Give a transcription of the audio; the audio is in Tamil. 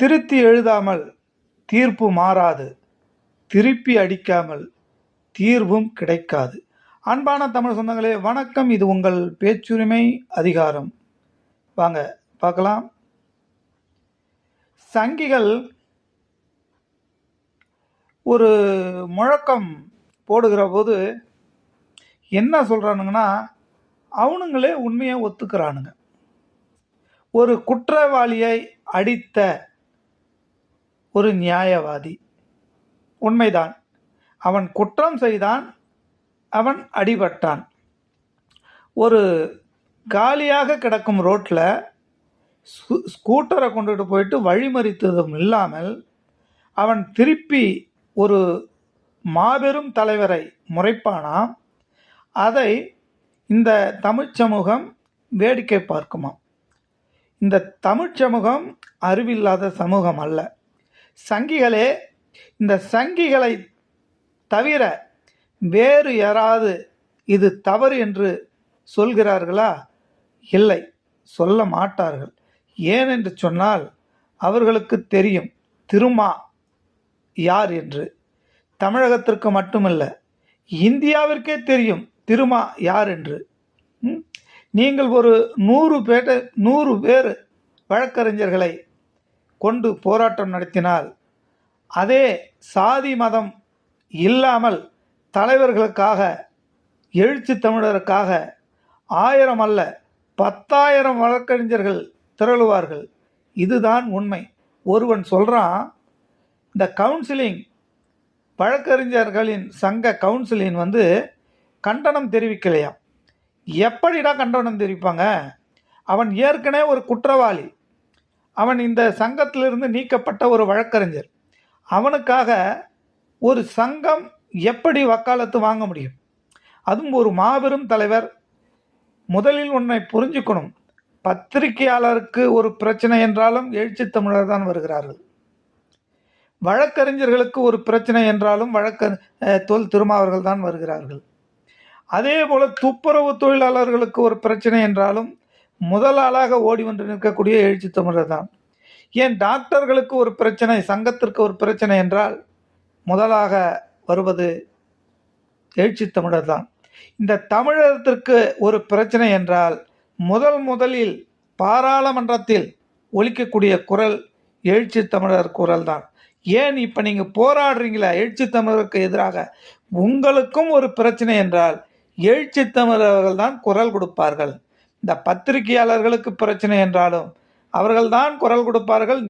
திருத்தி எழுதாமல் தீர்ப்பு மாறாது, திருப்பி அடிக்காமல் தீர்வும் கிடைக்காது. அன்பான தமிழ் சொந்தங்களே வணக்கம். இது உங்கள் பேச்சுரிமை அதிகாரம். வாங்க பார்க்கலாம். சங்கிகள் ஒரு முழக்கம் போடுகிற போது என்ன சொல்கிறானுங்கன்னா, அவனுங்களே உண்மையை ஒத்துக்கிறானுங்க. ஒரு குற்றவாளியை அடித்த ஒரு நியாயவாதி, உண்மைதான், அவன் குற்றம் செய்தான், அவன் அடிபட்டான். ஒரு காலியாக கிடக்கும் ரோட்டில் ஸ்கூட்டரை கொண்டுட்டு போயிட்டு வழிமறித்ததும் இல்லாமல் அவன் திருப்பி ஒரு மாபெரும் தலைவரை முறைப்பானாம். அதை இந்த தமிழ் சமூகம் வேடிக்கை பார்க்குமாம். இந்த தமிழ் சமூகம் அறிவில்லாத சமூகம் அல்ல. சங்கிகளே, இந்த சங்கிகளை தவிர வேறு யாராவது இது தவறு என்று சொல்கிறார்களா? இல்லை, சொல்ல மாட்டார்கள். ஏனென்று சொன்னால் அவர்களுக்கு தெரியும் திருமா யார் என்று. தமிழகத்திற்கு மட்டுமல்ல, இந்தியாவிற்கே தெரியும் திருமா யார் என்று. நீங்கள் ஒரு 100 பேர் வழக்கறிஞர்களை கொண்டு போராட்டம் நடத்தினால், அதே சாதி மதம் இல்லாமல் தலைவர்களுக்காக, எழுச்சி தமிழருக்காக 1000 அல்ல 10,000 வழக்கறிஞர்கள் திரளுவார்கள். இதுதான் உண்மை. ஒருவன் சொல்கிறான், இந்த கவுன்சிலிங் வழக்கறிஞர்களின் சங்க கவுன்சிலின் கண்டனம் தெரிவிக்கலையா? எப்படிடா கண்டனம் தெரிவிப்பாங்க? அவன் ஏற்கனவே ஒரு குற்றவாளி, அவன் இந்த சங்கத்திலிருந்து நீக்கப்பட்ட ஒரு வழக்கறிஞர். அவனுக்காக ஒரு சங்கம் எப்படி வக்காலத்து வாங்க முடியும்? அதுவும் ஒரு மாபெரும் தலைவர். முதலில் ஒன்றை புரிஞ்சுக்கணும், பத்திரிகையாளருக்கு ஒரு பிரச்சனை என்றாலும் எழுச்சி தமிழர் தான் வருகிறார்கள். வழக்கறிஞர்களுக்கு ஒரு பிரச்சனை என்றாலும் தொல் திருமாவர்கள் தான் வருகிறார்கள். அதே போல் துப்புரவு தொழிலாளர்களுக்கு ஒரு பிரச்சனை என்றாலும் முதல் ஆளாக ஓடி வந்து நிற்கக்கூடிய எழுச்சி தமிழர் தான். ஏன் டாக்டர்களுக்கு ஒரு பிரச்சனை, சங்கத்திற்கு ஒரு பிரச்சனை என்றால் முதலாக வருவது எழுச்சி தமிழர் தான். இந்த தமிழகத்திற்கு ஒரு பிரச்சனை என்றால் முதலில் பாராளுமன்றத்தில் ஒலிக்கக்கூடிய குரல் எழுச்சி தமிழர் குரல் தான். ஏன் இப்போ நீங்கள் போராடுறீங்களா எழுச்சி தமிழருக்கு எதிராக? உங்களுக்கும் ஒரு பிரச்சனை என்றால் எழுச்சி தமிழர்கள் தான் குரல் கொடுப்பார்கள். இந்த பத்திரிகையாளர்களுக்கு பிரச்சனை என்றாலும் அவர்கள்தான் குரல் கொடுப்பார்கள்.